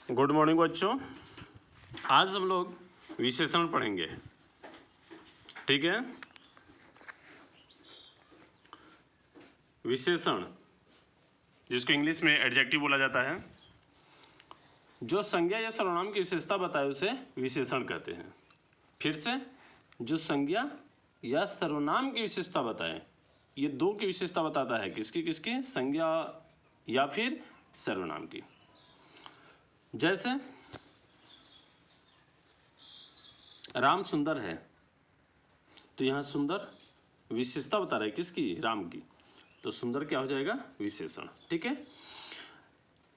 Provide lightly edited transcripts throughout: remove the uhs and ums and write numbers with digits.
Good morning बच्चों। आज हम लोग विशेषण पढ़ेंगे, ठीक है। विशेषण जिसको इंग्लिश में एडजेक्टिव बोला जाता है, जो संज्ञा या सर्वनाम की विशेषता बताए उसे विशेषण कहते हैं। फिर से, जो संज्ञा या सर्वनाम की विशेषता बताए, ये दो की विशेषता बताता है। किसकी किसकी? संज्ञा या फिर सर्वनाम की। जैसे राम सुंदर है, तो यहां सुंदर विशेषता बता रहा है किसकी? राम की। तो सुंदर क्या हो जाएगा? विशेषण, ठीक है।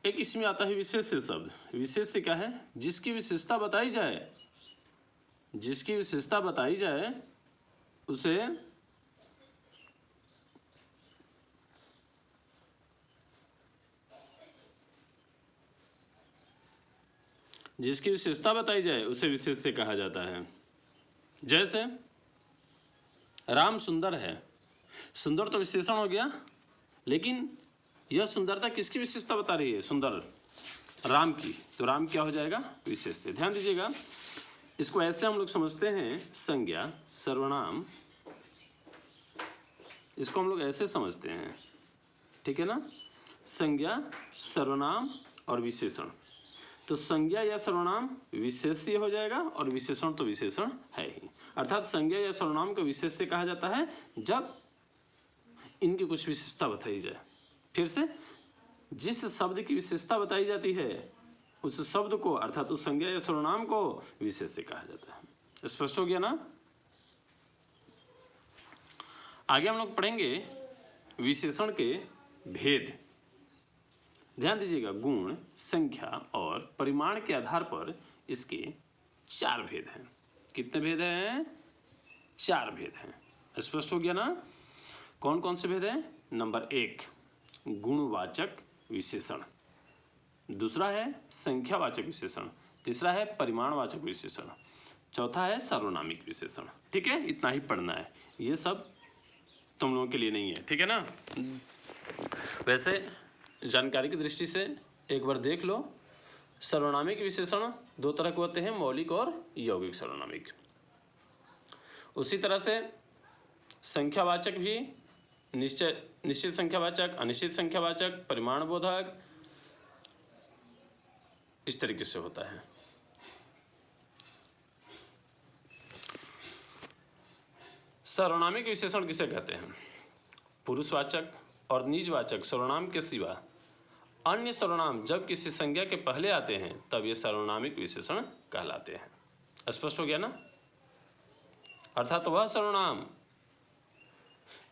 एक इसमें आता है विशेष से शब्द। विशेष से क्या है? जिसकी विशेषता बताई जाए, जिसकी विशेषता बताई जाए उसे जिसकी विशेषता बताई जाए उसे विशेष से कहा जाता है। जैसे राम सुंदर है, सुंदर तो विशेषण हो गया, लेकिन यह सुंदरता किसकी विशेषता बता रही है? सुंदर राम की। तो राम क्या हो जाएगा? विशेष से। ध्यान दीजिएगा, इसको ऐसे हम लोग समझते हैं, संज्ञा सर्वनाम, इसको हम लोग ऐसे समझते हैं, ठीक है ना। संज्ञा सर्वनाम और विशेषण। तो संज्ञा या सर्वनाम विशेष्य हो जाएगा और विशेषण तो विशेषण है ही। अर्थात संज्ञा या सर्वनाम को विशेष से कहा जाता है जब इनकी कुछ विशेषता बताई जाए। फिर से, जिस शब्द की विशेषता बताई जाती है उस शब्द को, अर्थात उस संज्ञा या सर्वनाम को विशेष से कहा जाता है। स्पष्ट हो गया ना? आगे हम लोग पढ़ेंगे विशेषण के भेद। ध्यान दीजिएगा, गुण, संख्या और परिमाण के आधार पर इसके 4 भेद हैं। कितने भेद हैं? 4 भेद हैं। स्पष्ट हो गया ना? कौन कौन से भेद हैं? नंबर 1 गुणवाचक विशेषण, दूसरा है संख्यावाचक विशेषण, तीसरा है परिमाणवाचक विशेषण, चौथा है सार्वनामिक विशेषण। ठीक है, इतना ही पढ़ना है, ये सब तुम लोगों के लिए नहीं है, ठीक है ना। वैसे जानकारी की दृष्टि से एक बार देख लो, सर्वनामिक विशेषण 2 तरह के होते हैं, मौलिक और यौगिक सर्वनामिक। उसी तरह से संख्यावाचक भी निश्चित संख्यावाचक, अनिश्चित संख्यावाचक, परिमाणबोधक, इस तरीके से होता है। सर्वनामिक विशेषण किसे कहते हैं? पुरुषवाचक और निजवाचक सर्वनाम के सिवा अन्य सर्वनाम जब किसी संज्ञा के पहले आते हैं तब ये सर्वनामिक विशेषण कहलाते हैं। स्पष्ट हो गया ना? अर्थात वह सर्वनाम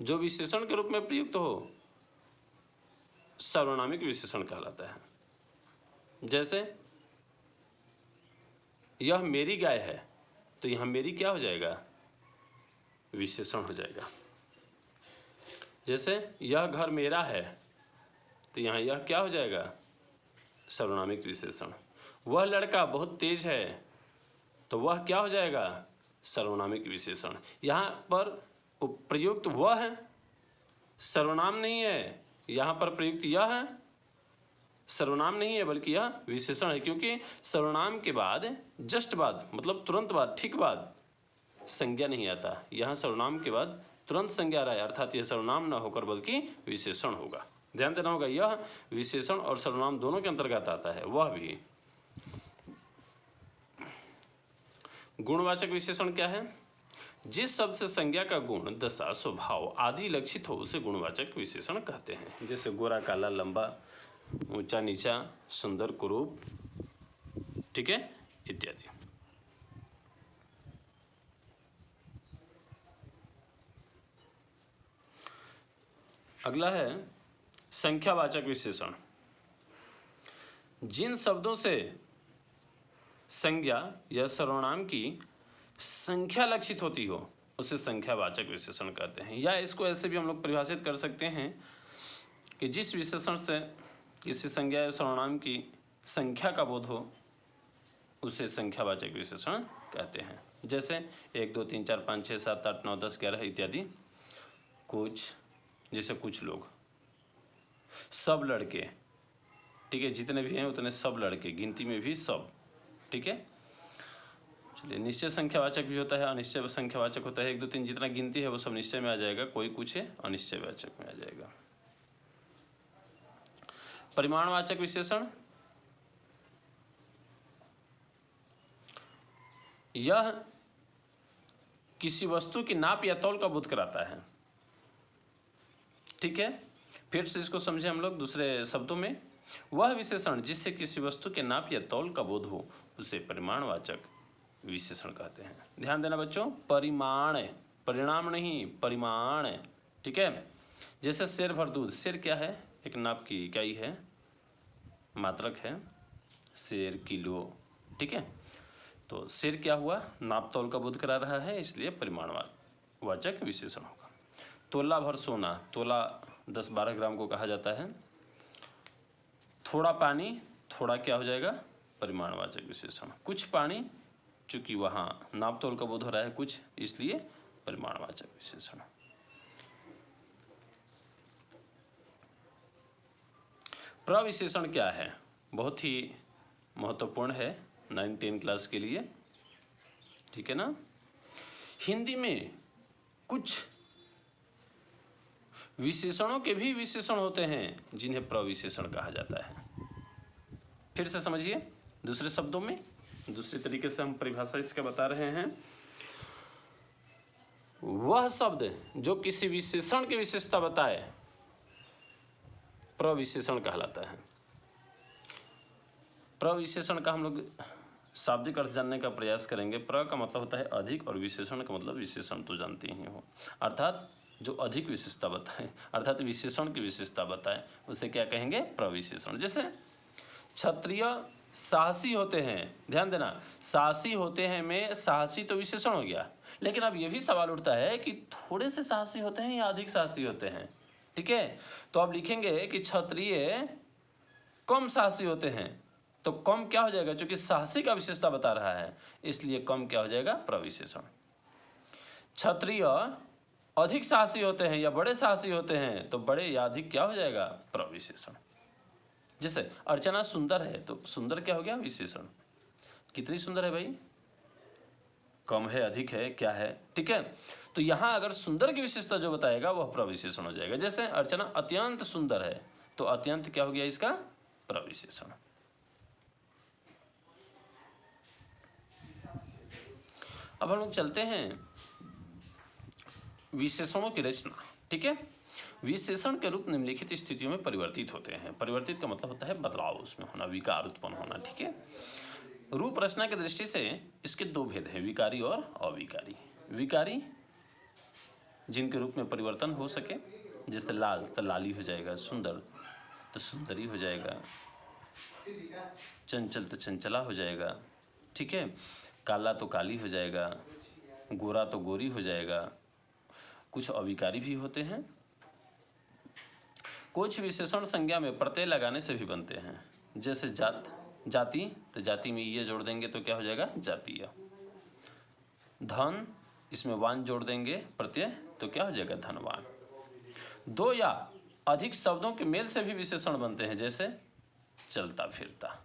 जो विशेषण के रूप में प्रयुक्त हो सर्वनामिक विशेषण कहलाता है। जैसे यह मेरी गाय है, तो यहां मेरी क्या हो जाएगा? विशेषण हो जाएगा। जैसे यह घर मेरा है, तो यहां यह क्या हो जाएगा? सर्वनामिक विशेषण। वह लड़का बहुत तेज है, तो वह क्या हो जाएगा? सर्वनामिक विशेषण। यहां पर प्रयुक्त वह है, सर्वनाम नहीं है। यहां पर प्रयुक्त यह है, सर्वनाम नहीं है, बल्कि यह विशेषण है। क्योंकि सर्वनाम के बाद जस्ट बाद, मतलब तुरंत बाद, ठीक बाद संज्ञा नहीं आता। यहां सर्वनाम के बाद तुरंत संज्ञा आ रहा है, अर्थात यह सर्वनाम न होकर बल्कि विशेषण होगा। ध्यान देना होगा, यह विशेषण और सर्वनाम दोनों के अंतर्गत आता है। वह भी गुणवाचक विशेषण क्या है? जिस शब्द से संज्ञा का गुण, दशा, स्वभाव आदि लक्षित हो उसे गुणवाचक विशेषण कहते हैं। जैसे गोरा काला, लंबा ऊंचा नीचा, सुंदर कुरूप, ठीक है, इत्यादि। अगला है संख्यावाचक विशेषण। जिन शब्दों से संज्ञा या सर्वनाम की संख्या लक्षित होती हो उसे संख्यावाचक विशेषण कहते हैं। या इसको ऐसे भी हम लोग परिभाषित कर सकते हैं कि जिस विशेषण से किसी संज्ञा या सर्वनाम की संख्या का बोध हो उसे संख्यावाचक विशेषण कहते हैं। जैसे 1 2 3 4 5 6 7 8 9 10 11 इत्यादि। कुछ, जैसे कुछ लोग, सब लड़के, ठीक है, जितने भी हैं उतने सब लड़के, गिनती में भी सब, ठीक है। चलिए, निश्चय संख्यावाचक भी होता है, अनिश्चय संख्यावाचक होता है। 1 2 3 जितना गिनती है वो सब निश्चय में आ जाएगा, कोई कुछ अनिश्चयवाचक में आ जाएगा। परिमाणवाचक विशेषण, यह किसी वस्तु की नाप या तौल का बोध कराता है, ठीक है। फिर से इसको समझे हम लोग दूसरे शब्दों में, वह विशेषण जिससे किसी वस्तु के नाप या तौल का बोध हो उसे परिमाणवाचक विशेषण कहते हैं। ध्यान देना बच्चों, परिमाण, परिणाम नहीं, परिमाण, ठीक है। जैसे शेर भर दूध, शेर क्या है, एक नाप की इकाई है, मात्रक है, शेर, किलो, ठीक है। तो शेर क्या हुआ, नाप तौल का बोध करा रहा है, इसलिए परिमाणवाचक विशेषण होगा। तोला भर सोना, तोला 10-12 ग्राम को कहा जाता है। थोड़ा पानी, थोड़ा क्या हो जाएगा, परिमाणवाचक विशेषण। कुछ पानी, चूंकि वहां नाप तौल का बोध हो रहा है कुछ, इसलिए परिमाणवाचक विशेषण। प्रविशेषण क्या है, बहुत ही महत्वपूर्ण है 9-10 क्लास के लिए, ठीक है ना। हिंदी में कुछ विशेषणों के भी विशेषण होते हैं जिन्हें प्रविशेषण कहा जाता है। फिर से समझिए, दूसरे शब्दों में, दूसरे तरीके से हम परिभाषा इसका बता रहे हैं। वह शब्द जो किसी विशेषण की विशेषता बताए प्रविशेषण कहलाता है। प्रविशेषण का हम लोग शाब्दिक अर्थ जानने का प्रयास करेंगे। प्र का मतलब होता है अधिक और विशेषण का मतलब विशेषण तो जानते ही हो, अर्थात जो अधिक विशेषता बताए, अर्थात विशेषण की विशेषता बताए, उसे क्या कहेंगे, प्रविशेषण। जैसे क्षत्रिय साहसी होते हैं, ध्यान देना, साहसी होते हैं में साहसी तो विशेषण हो गया, लेकिन अब यह भी सवाल उठता है कि थोड़े से साहसी होते हैं या अधिक साहसी होते हैं, ठीक है। तो आप लिखेंगे कि क्षत्रिय कम साहसी होते हैं, तो कम क्या हो जाएगा, क्योंकि साहसी का विशेषता बता रहा है, इसलिए कम क्या हो जाएगा, प्रविशेषण। क्षत्रिय अधिक साहसी होते हैं या बड़े साहसी होते हैं, तो बड़े या अधिक क्या हो जाएगा, प्रविशेषण। जैसे अर्चना सुंदर है, तो सुंदर क्या हो गया, विशेषण। कितनी सुंदर है भाई, कम है, अधिक है, क्या है, ठीक है। तो यहां अगर सुंदर की विशेषता जो बताएगा वह प्रविशेषण हो जाएगा। जैसे अर्चना अत्यंत सुंदर है, तो अत्यंत क्या हो गया इसका, प्रविशेषण। अब हम लोग चलते हैं विशेषणों की रचना, ठीक है। विशेषण के रूप निम्नलिखित स्थितियों में परिवर्तित होते हैं। परिवर्तित का मतलब होता है बदलाव उसमें होना, विकार उत्पन्न होना, ठीक है। रूप रचना की दृष्टि से इसके दो भेद हैं, विकारी और अविकारी। विकारी जिनके रूप में परिवर्तन हो सके, जैसे लाल तो लाली हो जाएगा, सुंदर तो सुंदरी हो जाएगा, चंचल तो चंचला हो जाएगा, ठीक है। काला तो काली हो जाएगा, गोरा तो गोरी हो जाएगा। कुछ अविकारी भी होते हैं। कुछ विशेषण संज्ञा में प्रत्यय लगाने से भी बनते हैं, जैसे जाति, तो जाति में ये जोड़ देंगे तो क्या हो जाएगा, जातीय। धन, इसमें वान जोड़ देंगे प्रत्यय, तो क्या हो जाएगा, धनवान। दो या अधिक शब्दों के मेल से भी विशेषण बनते हैं, जैसे चलता फिरता,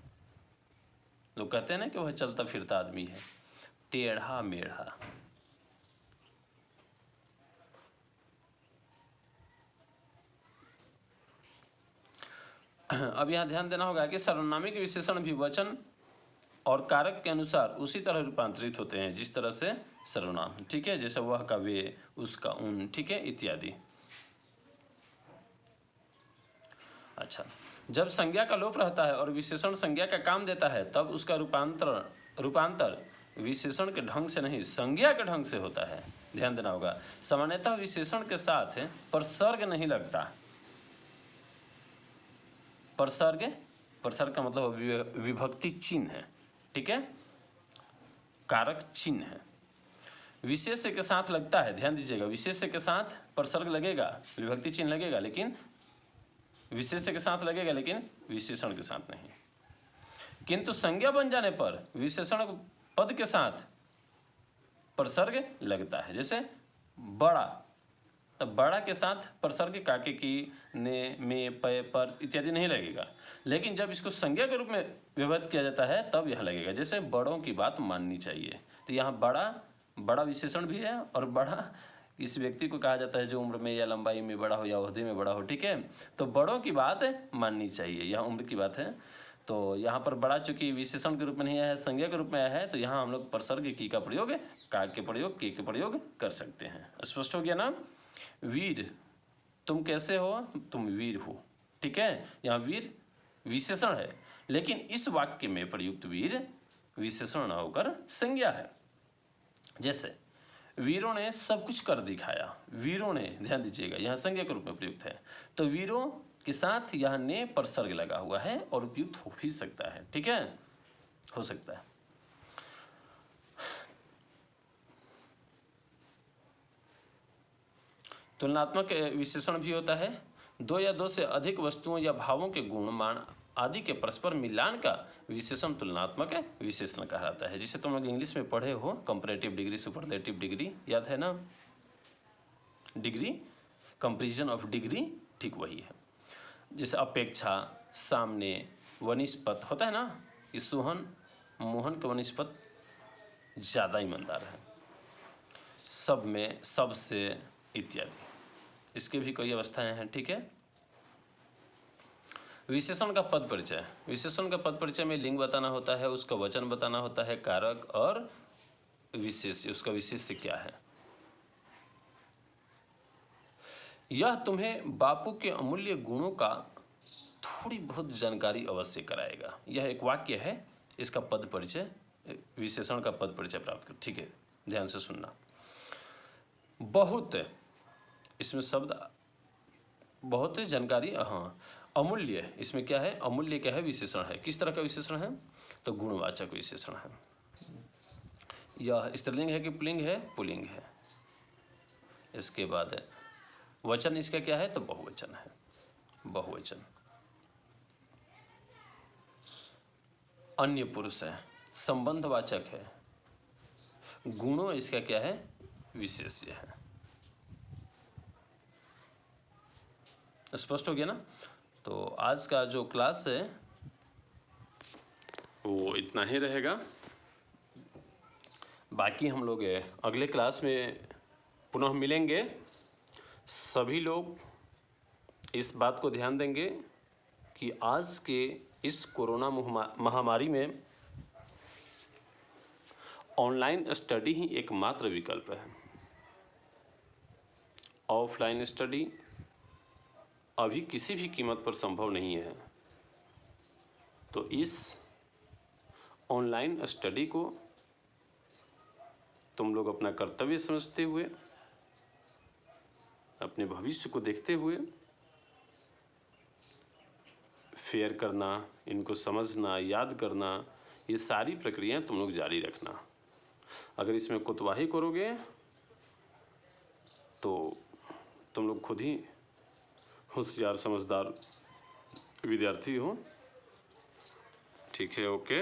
लोग कहते हैं ना कि वह चलता फिरता आदमी है। टेढ़ा मेढ़ा, अब यहां ध्यान देना होगा कि सर्वनामी के विशेषण भी वचन और कारक के अनुसार उसी तरह रूपांतरित होते हैं जिस तरह से सर्वनाम, ठीक है। जैसे वह का वे, उसका उन, ठीक है, इत्यादि। अच्छा, जब संज्ञा का लोप रहता है और विशेषण संज्ञा का काम देता है, तब उसका रूपांतर विशेषण के ढंग से नहीं, संज्ञा के ढंग से होता है। ध्यान देना होगा, सामान्यतः विशेषण के साथ प्रसर्ग नहीं लगता। प्रसर्ग का मतलब विभक्ति चिन्ह है, ठीक है, कारक चिन्ह है। विशेष्य के साथ लगता है, ध्यान दीजिएगा, विशेष्य के साथ प्रसर्ग लगेगा, विभक्ति चिन्ह लगेगा, लेकिन विशेष्य के साथ लगेगा, लेकिन विशेषण के साथ नहीं। किंतु संज्ञा बन जाने पर विशेषण पद के साथ प्रसर्ग लगता है। जैसे बड़ा, बड़ा के साथ प्रसर्ग काके की, ने, में, पे, पर इत्यादि नहीं लगेगा। लेकिन जब इसको संज्ञा के रूप में व्यवहित किया जाता है तब यह लगेगा। जैसे बड़ों की बात माननी चाहिए, तो यहाँ बड़ा विशेषण भी है, और बड़ा इस व्यक्ति को कहा जाता है जो उम्र में या लंबाई में बड़ा हो या ओहदे में बड़ा हो, ठीक है। तो बड़ों की बात माननी चाहिए, यह उम्र की बात है। तो यहाँ पर बड़ा चूंकि विशेषण के रूप में नहीं आया है, संज्ञा के रूप में आया है, तो यहाँ हम लोग प्रसर्ग की का प्रयोग, का के प्रयोग, के प्रयोग कर सकते हैं। स्पष्ट हो गया ना। वीर, तुम कैसे हो, तुम वीर हो, ठीक है। यहाँ वीर विशेषण है, लेकिन इस वाक्य में प्रयुक्त वीर विशेषण न होकर संज्ञा है। जैसे वीरों ने सब कुछ कर दिखाया, वीरों ने, ध्यान दीजिएगा यहाँ संज्ञा के रूप में प्रयुक्त है, तो वीरों के साथ यहाँ ने प्रसर्ग लगा हुआ है और उपयुक्त हो भी सकता है, ठीक है, हो सकता है। तुलनात्मक विशेषण भी होता है। दो या दो से अधिक वस्तुओं या भावों के गुण, मान आदि के परस्पर मिलान का विशेषण तुलनात्मक विशेषण कहलाता है। जिसे तुम लोग इंग्लिश में पढ़े हो, कंपैरेटिव डिग्री, सुपरलेटिव डिग्री, याद है ना, डिग्री, कंपैरिजन ऑफ डिग्री, ठीक वही है। जैसे अपेक्षा, सामने, वनिस्पत होता है ना, कि सोहन मोहन के वनिस्पत ज्यादा ईमानदार है, सब में, सबसे इत्यादि, इसके भी कई अवस्थाएं हैं, ठीक है। विशेषण का पद परिचय, विशेषण का पद परिचय में लिंग बताना होता है, उसका वचन बताना होता है, कारक और विशेष, उसका विशेष्य क्या है। यह तुम्हें बापू के अमूल्य गुणों का थोड़ी बहुत जानकारी अवश्य कराएगा। यह एक वाक्य है, इसका पद परिचय, विशेषण का पद परिचय प्राप्त कर, ठीक है, ध्यान से सुनना। बहुत, इसमें शब्द बहुत जानकारी, हाँ। अमूल्य, इसमें क्या है, अमूल्य क्या है, विशेषण है। किस तरह का विशेषण है, तो गुणवाचक विशेषण है। यह स्त्रीलिंग है कि पुल्लिंग है, पुल्लिंग है। इसके बाद वचन इसका क्या है, तो बहुवचन है, बहुवचन। अन्य पुरुष है, संबंधवाचक है। गुणों इसका क्या है, विशेष्य है। स्पष्ट हो गया ना। तो आज का जो क्लास है वो इतना ही रहेगा। बाकी हम लोग अगले क्लास में पुनः मिलेंगे। सभी लोग इस बात को ध्यान देंगे कि आज के इस कोरोना महामारी में ऑनलाइन स्टडी ही एकमात्र विकल्प है। ऑफलाइन स्टडी अभी किसी भी कीमत पर संभव नहीं है। तो इस ऑनलाइन स्टडी को तुम लोग अपना कर्तव्य समझते हुए, अपने भविष्य को देखते हुए फेयर करना, इनको समझना, याद करना, ये सारी प्रक्रियाएं तुम लोग जारी रखना। अगर इसमें कोताही करोगे तो तुम लोग खुद ही होशियार समझदार विद्यार्थी हो। ठीक है, ओके।